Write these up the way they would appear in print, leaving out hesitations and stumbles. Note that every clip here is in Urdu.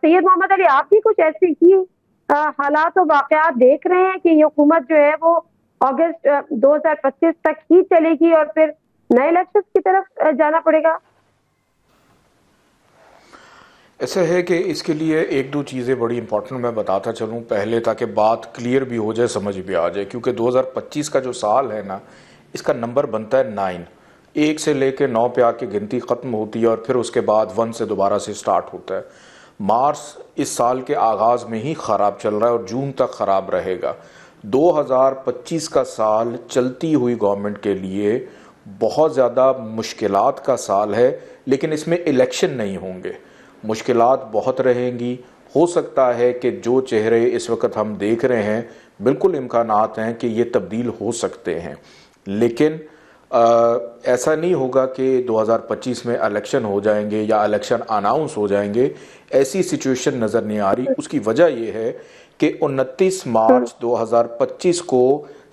سید محمد علی آپ بھی کچھ ایسی ہی حالات و واقعات دیکھ رہے ہیں کہ یہ حکومت جو ہے وہ اگست 2025 تک ہی چلے گی اور پھر نئے الیکشن کی طرف جانا پڑے گا؟ ایسا ہے کہ اس کے لیے ایک دو چیزیں بڑی امپورٹنٹ میں بتاتا چلوں پہلے، تاکہ بات کلیئر بھی ہو جائے، سمجھ بھی آ جائے، کیونکہ 2025 کا جو سال ہے نا، اس کا نمبر بنتا ہے 9، 1 سے لے کے 9 پہ آ کے گنتی ختم ہوتی ہے، اور پھر اس کے بعد 1 سے دوبارہ سے سٹارٹ ہوتا ہے۔ مارچ اس سال کے آغاز میں ہی خراب چل رہا ہے اور جون تک خراب رہے گا۔ 2025 کا سال چلتی ہوئی گورنمنٹ کے لیے بہت زیادہ مشکلات کا سال ہے، لیکن اس میں الیکشن نہیں ہوں گے، مشکلات بہت رہیں گی۔ ہو سکتا ہے کہ جو چہرے اس وقت ہم دیکھ رہے ہیں بالکل امکانات ہیں کہ یہ تبدیل ہو سکتے ہیں، لیکن ایسا نہیں ہوگا کہ 2025 میں الیکشن ہو جائیں گے یا الیکشن اناؤنس ہو جائیں گے، ایسی سچویشن نظر نہیں آ رہی۔ اس کی وجہ یہ ہے کہ 29 مارچ 2025 کو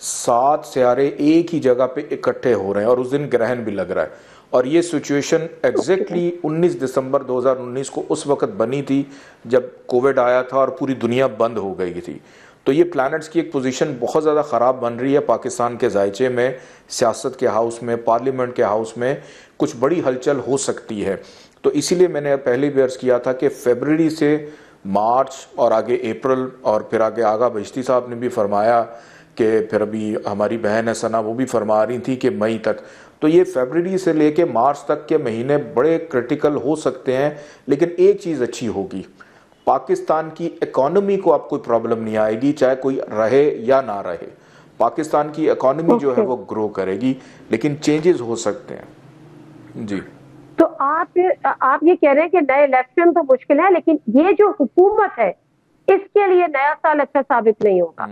7 سیارے ایک ہی جگہ پہ اکٹھے ہو رہے ہیں اور اس دن گرہن بھی لگ رہا ہے، اور یہ سچویشن ایگزیکٹلی 19 دسمبر 2019 کو اس وقت بنی تھی جب کووڈ آیا تھا اور پوری دنیا بند ہو گئی تھی۔ تو یہ پلانٹس کی ایک پوزیشن بہت زیادہ خراب بن رہی ہے پاکستان کے ذائچے میں، سیاست کے ہاؤس میں، پارلیمنٹ کے ہاؤس میں کچھ بڑی ہلچل ہو سکتی ہے۔ تو اسی لیے میں نے پہلے بھی عرض کیا تھا کہ فیبرری سے مارچ اور آگے اپریل، اور پھر آگے آغا بہشتی صاحب نے بھی فرمایا کہ پھر ابھی ہماری بہن ہے ثنا وہ بھی فرما رہی تھی کہ مئی تک، تو یہ فیبرری سے لے کے مارچ تک کے مہینے بڑے کرٹیکل ہو سکتے ہیں۔ لیکن ایک چیز اچھی ہوگی، پاکستان کی اکانومی کو اب کوئی پرابلم نہیں آئے گی، چاہے کوئی رہے یا نہ رہے، پاکستان کی اکانومی جو ہے وہ گرو کرے گی، لیکن چینجز ہو سکتے ہیں۔ جی تو آپ یہ کہہ رہے ہیں کہ نئے الیکشن تو مشکل ہے، لیکن یہ جو حکومت ہے اس کے لیے نیا سال اچھا ثابت نہیں ہوگا؟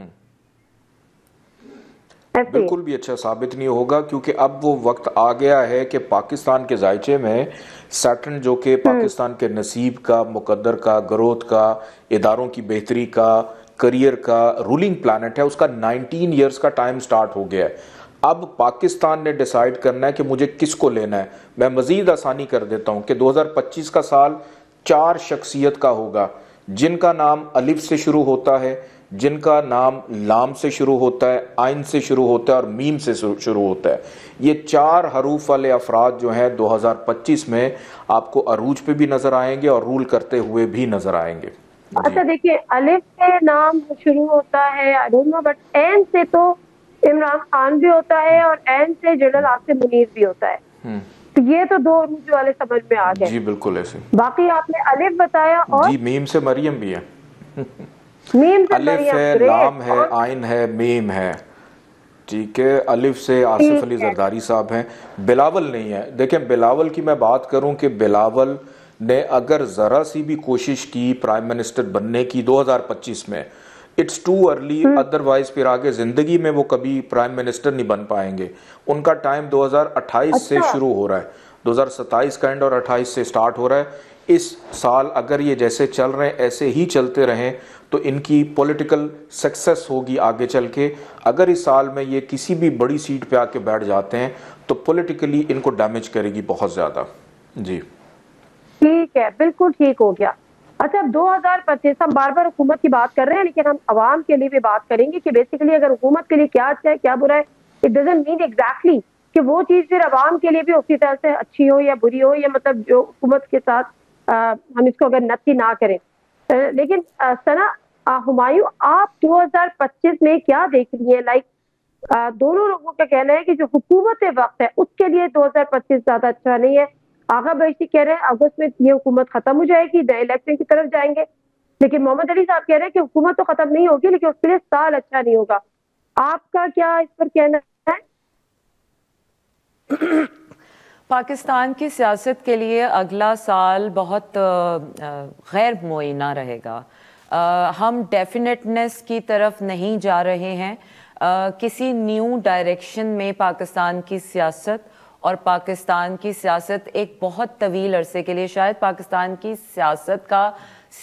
بالکل بھی اچھا ثابت نہیں ہوگا، کیونکہ اب وہ وقت آ گیا ہے کہ پاکستان کے ذائچے میں سیٹرن، جو کہ پاکستان کے نصیب کا، مقدر کا، گروتھ کا، اداروں کی بہتری کا، کریئر کا رولنگ پلانٹ ہے، اس کا 19 ایئرز کا ٹائم سٹارٹ ہو گیا ہے۔ اب پاکستان نے ڈیسائیڈ کرنا ہے کہ مجھے کس کو لینا ہے۔ میں مزید آسانی کر دیتا ہوں کہ 2025 کا سال 4 شخصیت کا ہوگا، جن کا نام الف سے شروع ہوتا ہے، جن کا نام لام سے شروع ہوتا ہے، عین سے شروع ہوتا ہے اور میم سے شروع ہوتا ہے۔ یہ 4 حروف والے افراد جو ہیں 2025 میں آپ کو عروج پہ بھی نظر آئیں گے اور رول کرتے ہوئے بھی نظر آئیں گے۔ اچھا دیکھیے، الف سے نام شروع ہوتا ہے بٹ عین سے تو عمران خان بھی ہوتا ہے اور عین سے جنرل آصف منیر بھی ہوتا ہے، تو یہ تو 2 عروج والے سمجھ میں آ گئے۔ جی بالکل ایسے۔ باقی آپ نے الف بتایا اور جی میم سے مریم بھی ہے، میم سے الف مریم، ہے، لام ہے، عین ہے، میم ہے، ٹھیک ہے۔ الف سے آصف علی زرداری صاحب ہیں، بلاول نہیں ہے۔ دیکھیں بلاول کی میں بات کروں کہ بلاول نے اگر ذرا سی بھی کوشش کی پرائم منسٹر بننے کی 2025 میں، اٹس ٹو ارلی، ادروائز پھر آگے زندگی میں وہ کبھی پرائم منسٹر نہیں بن پائیں گے۔ ان کا ٹائم 2028 سے شروع ہو رہا ہے، 2027 کا اینڈ اور 28 سے سٹارٹ ہو رہا ہے۔ اس سال اگر یہ جیسے چل رہے ہیں ایسے ہی چلتے رہیں تو ان کی پولیٹیکل سکسس ہوگی آگے چل کے۔ اگر اس سال میں یہ کسی بھی بڑی سیٹ پہ آ کے بیٹھ جاتے ہیں تو پولیٹیکلی ان کو ڈیمیج کرے گی بہت زیادہ۔ جی ٹھیک ہے، بالکل ٹھیک ہو گیا۔ اچھا 2025 ہم بار بار حکومت کی بات کر رہے ہیں، لیکن ہم عوام کے لیے بھی بات کریں گے کہ بیسیکلی اگر حکومت کے لیے کیا اچھا ہے کیا برا ہے، اٹ ڈزنٹ مین ایگزیکٹلی کہ وہ چیز پھر عوام کے لیے بھی اسی طرح سے اچھی ہو یا بری ہو، یا مطلب جو حکومت کے ساتھ ہم اس کو اگر نفی نہ کریں۔ لیکن ثنا، ہمایوں آپ 2025 میں کیا دیکھ رہی ہیں؟ دونوں لوگوں کا کہنا ہے کہ جو حکومت وقت ہے اس کے لیے 2025 زیادہ اچھا نہیں ہے۔ آغا بہشتی کہہ رہے ہیں اگست میں یہ حکومت ختم ہو جائے گی، نئے الیکشن کی طرف جائیں گے، لیکن محمد علی صاحب کہہ رہے ہیں کہ حکومت تو ختم نہیں ہوگی لیکن اس کے لیے سال اچھا نہیں ہوگا۔ آپ کا کیا اس پر کہنا ہے؟ پاکستان کی سیاست کے لیے اگلا سال بہت غیر معینہ رہے گا۔ ہم ڈیفینیٹنس کی طرف نہیں جا رہے ہیں، کسی نیو ڈائریکشن میں پاکستان کی سیاست، اور پاکستان کی سیاست ایک بہت طویل عرصے کے لیے شاید پاکستان کی سیاست کا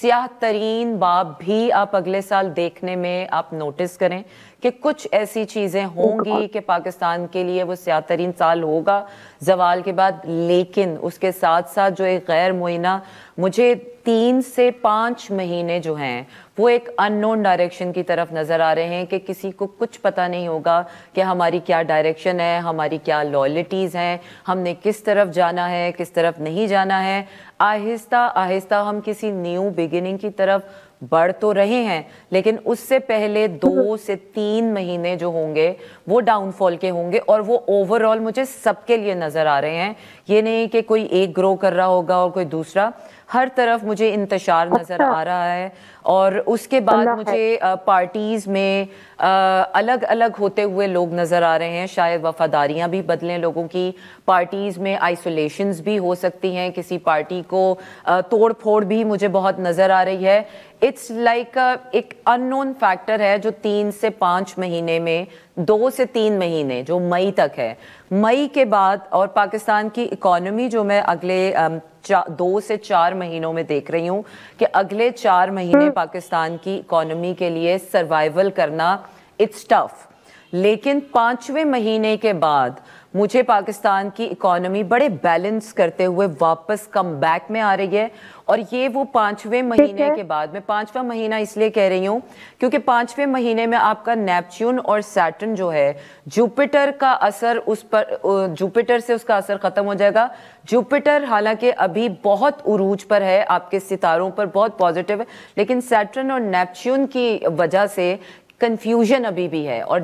سیاہ ترین باب بھی آپ اگلے سال دیکھنے میں آپ نوٹس کریں، کہ کچھ ایسی چیزیں ہوں گی کہ پاکستان کے لیے وہ سیاہ ترین سال ہوگا زوال کے بعد، لیکن اس کے ساتھ ساتھ جو ایک غیر معینہ مجھے 3 سے 5 مہینے جو ہیں وہ ایک ان نون ڈائریکشن کی طرف نظر آ رہے ہیں کہ کسی کو کچھ پتہ نہیں ہوگا کہ ہماری کیا ڈائریکشن ہے، ہماری کیا لائلٹیز ہیں، ہم نے کس طرف جانا ہے، کس طرف نہیں جانا ہے۔ آہستہ آہستہ ہم کسی نیو بگننگ کی طرف بڑھ تو رہے ہیں، لیکن اس سے پہلے 2 سے 3 مہینے جو ہوں گے وہ ڈاؤن فال کے ہوں گے، اور وہ اوور آل مجھے سب کے لیے نظر آ رہے ہیں۔ یہ نہیں کہ کوئی ایک گرو کر رہا ہوگا اور کوئی دوسرا، ہر طرف مجھے انتشار نظر آ رہا ہے۔ اور اس کے بعد مجھے پارٹیز میں الگ الگ ہوتے ہوئے لوگ نظر آ رہے ہیں، شاید وفاداریاں بھی بدلیں لوگوں کی، پارٹیز میں آئسولیشنز بھی ہو سکتی ہیں، کسی پارٹی کو توڑ پھوڑ بھی مجھے بہت نظر آ رہی ہے۔ اٹس لائک ایک ان نون فیکٹر ہے جو 3 سے 5 مہینے میں، 2 سے 3 مہینے جو مئی تک ہے، مئی کے بعد، اور پاکستان کی اکانومی جو میں اگلے 2 سے 4 مہینوں میں دیکھ رہی ہوں کہ اگلے 4 مہینے پاکستان کی اکانومی کے لیے سروائیول کرنا اٹس ٹف، لیکن 5ویں مہینے کے بعد مجھے پاکستان کی اکانومی بڑے بیلنس کرتے ہوئے واپس کم بیک میں آ رہی ہے۔ اور یہ وہ 5ویں مہینے کے بعد، میں 5واں مہینہ اس لیے کہہ رہی ہوں کیونکہ 5ویں مہینے میں آپ کا نیپچون اور سیٹرن جو ہے، جوپیٹر کا اثر اس پر، جوپیٹر سے اس کا اثر ختم ہو جائے گا۔ جوپیٹر حالانکہ ابھی بہت عروج پر ہے، آپ کے ستاروں پر بہت پازیٹیو ہے، لیکن سیٹرن اور نیپچون کی وجہ سے کنفیوژن ابھی بھی ہے، اور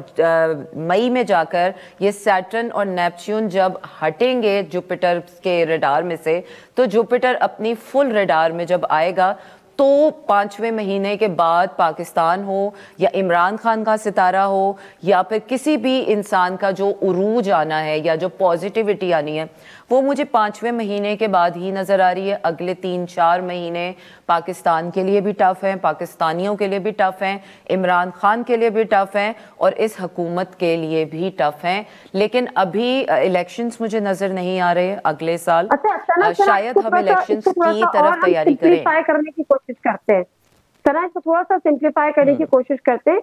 مئی میں جا کر یہ سیٹرن اور نیپچون جب ہٹیں گے جوپیٹر کے ریڈار میں سے، تو جوپیٹر اپنی فل ریڈار میں جب آئے گا تو 5ویں مہینے کے بعد پاکستان ہو یا عمران خان کا ستارہ ہو یا پھر کسی بھی انسان کا جو عروج آنا ہے یا جو پازیٹیوٹی آنی ہے، وہ مجھے 5ویں مہینے کے بعد ہی نظر آ رہی ہے۔ اگلے 3-4 مہینے پاکستان کے لیے بھی ٹف ہیں، پاکستانیوں کے لیے بھی ٹف ہیں، عمران خان کے لیے بھی ٹف ہیں، اور اس حکومت کے لیے بھی ٹف ہیں۔ لیکن ابھی الیکشنز مجھے نظر نہیں آ رہے اگلے سال، شاید ہم الیکشنز کی طرف تیاری کریں۔ کرنے کی کوشش کرتے ہیں سنا، اس کو تھوڑا سا سمپلیفائی کرنے کی کوشش کرتے ہیں۔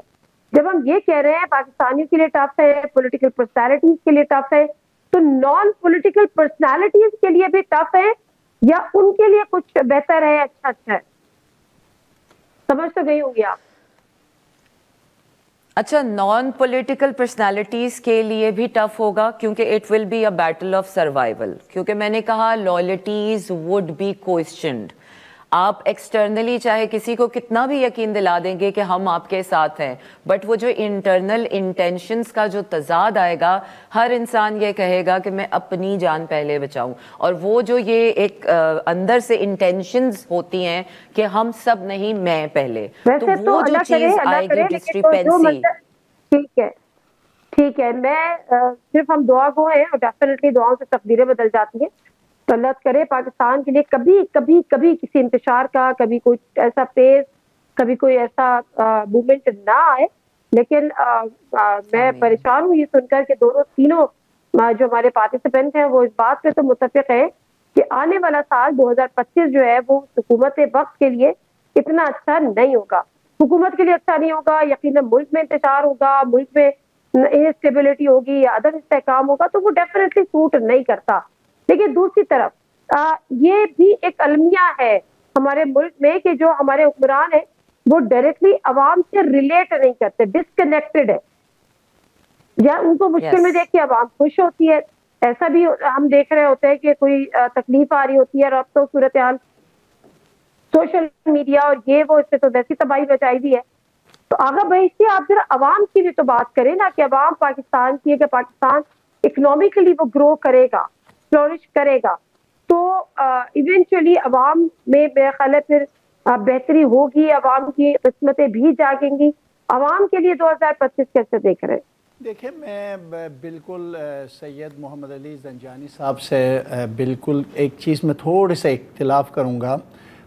جب ہم یہ کہہ رہے ہیں پاکستانیوں کے لیے ٹف ہے، پولیٹیکل پرسنالٹیز کے لیے ٹف ہے، تو نان پولیٹیکل پرسنالٹیز کے لیے بھی ٹف ہے یا ان کے لیے کچھ بہتر ہے، اچھا ہے؟ سمجھ تو گئی ہوں گی آپ؟ اچھا، نان پولیٹیکل پرسنالٹیز کے لیے بھی ٹف ہوگا کیونکہ it will be a battle of survival, کیونکہ میں نے کہا لائلٹیز وڈ بی کوسچنڈ۔ آپ ایکسٹرنلی چاہے کسی کو کتنا بھی یقین دلا دیں گے کہ ہم آپ کے ساتھ ہیں، بٹ وہ جو انٹرنل انٹینشنز کا جو تضاد آئے گا، ہر انسان یہ کہے گا کہ میں اپنی جان پہلے بچاؤں، اور وہ جو یہ ایک اندر سے انٹینشنز ہوتی ہیں کہ ہم سب نہیں، میں پہلے، تو وہ جو چیز آئے گی ڈسکریپنسی۔ ٹھیک ہے، میں صرف ہم دعا گو ہیں، اور ڈیفینیٹلی دعاؤں سے تقدیریں بدل جاتی ہیں، تو اللہ کرے پاکستان کے لیے کبھی کبھی کبھی کسی انتشار کا، کبھی کوئی ایسا فیز، کبھی کوئی ایسا موومنٹ نہ آئے۔ لیکن میں پریشان ہوں یہ سن کر کہ تینوں جو ہمارے پارٹیسپینٹ ہیں وہ اس بات پہ تو متفق ہے کہ آنے والا سال 2025 جو ہے وہ حکومت وقت کے لیے اتنا اچھا نہیں ہوگا۔ حکومت کے لیے اچھا نہیں ہوگا، یقیناً ملک میں انتشار ہوگا، ملک میں انسٹیبلٹی ہوگی یا عدم استحکام ہوگا، تو وہ ڈیفینیٹلی سوٹ نہیں کرتا۔ لیکن دوسری طرف یہ بھی ایک المیہ ہے ہمارے ملک میں کہ جو ہمارے حکمران ہیں وہ ڈائریکٹلی عوام سے ریلیٹ نہیں کرتے، ڈسکنیکٹڈ ہے، یا ان کو مشکل میں دیکھ کے عوام خوش ہوتی ہے۔ ایسا بھی ہم دیکھ رہے ہوتے ہیں کہ کوئی تکلیف آ رہی ہوتی ہے، اور اب تو صورتحال سوشل میڈیا اور یہ وہ، اس سے تو ویسی تباہی مچائی ہوئی ہے۔ تو آغا بھائی، اس سے آپ ذرا عوام کی بھی تو بات کریں نا، کہ عوام پاکستان کی ہے کہ پاکستان اکنامکلی وہ گرو کرے گا، فلورش کرے گا، تو ایونچولی عوام میں میرا خیال ہے پھر بہتری ہوگی، عوام کی قسمتیں بھی جاگیں گی۔ عوام کے لیے 2025 کیسے دیکھ رہے ہیں؟ دیکھیں، میں بالکل سید محمد علی زنجانی صاحب سے بالکل ایک چیز میں تھوڑے سے اختلاف کروں گا،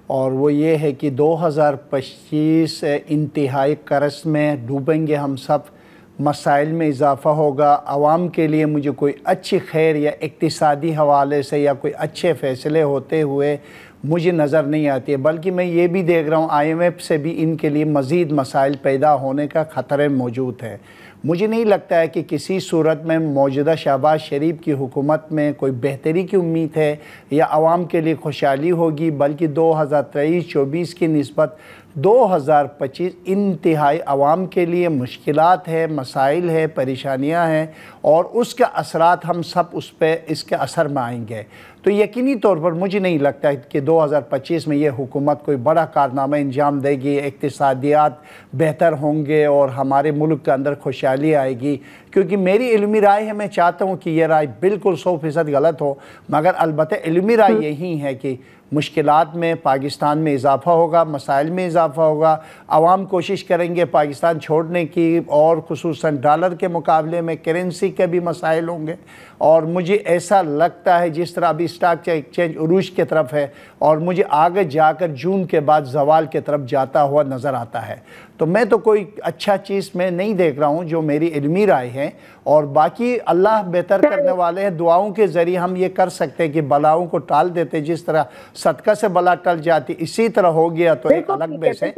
اور وہ یہ ہے کہ 2025 انتہائی قرض میں ڈوبیں گے ہم سب، مسائل میں اضافہ ہوگا، عوام کے لیے مجھے کوئی اچھی خیر یا اقتصادی حوالے سے یا کوئی اچھے فیصلے ہوتے ہوئے مجھے نظر نہیں آتی ہے، بلکہ میں یہ بھی دیکھ رہا ہوں IMF سے بھی ان کے لیے مزید مسائل پیدا ہونے کا خطرے موجود ہے۔ مجھے نہیں لگتا ہے کہ کسی صورت میں موجودہ شہباز شریف کی حکومت میں کوئی بہتری کی امید ہے یا عوام کے لیے خوشحالی ہوگی، بلکہ 2023-24 کی نسبت 2025 انتہائی عوام کے لیے مشکلات ہے، مسائل ہے، پریشانیاں ہیں، اور اس کے اثرات ہم سب اس کے اثر میں آئیں گے۔ تو یقینی طور پر مجھے نہیں لگتا ہے کہ 2025 میں یہ حکومت کوئی بڑا کارنامہ انجام دے گی، اقتصادیات بہتر ہوں گے اور ہمارے ملک کے اندر خوشحالی آئے گی، کیونکہ میری علمی رائے ہے، میں چاہتا ہوں کہ یہ رائے بالکل 100% غلط ہو، مگر البتہ علمی رائے یہی ہے کہ مشکلات میں پاکستان میں اضافہ ہوگا، مسائل میں اضافہ ہوگا، عوام کوشش کریں گے پاکستان چھوڑنے کی، اور خصوصاً ڈالر کے مقابلے میں کرنسی کے بھی مسائل ہوں گے، اور مجھے ایسا لگتا ہے جس طرح ابھی اسٹاک ایکسچینج عروج کی طرف ہے، اور مجھے آگے جا کر جون کے بعد زوال کی طرف جاتا ہوا نظر آتا ہے۔ تو میں تو کوئی اچھا چیز میں نہیں دیکھ رہا ہوں، جو میری علمی رائے ہے، اور باقی اللہ بہتر کرنے والے ہیں، دعاؤں کے ذریعے ہم یہ کر سکتے ہیں کہ بلاؤں کو ٹال دیتے، جس طرح صدقہ سے بلا ٹل جاتی، اسی طرح ہو گیا تو ایک الگ بحث ہے۔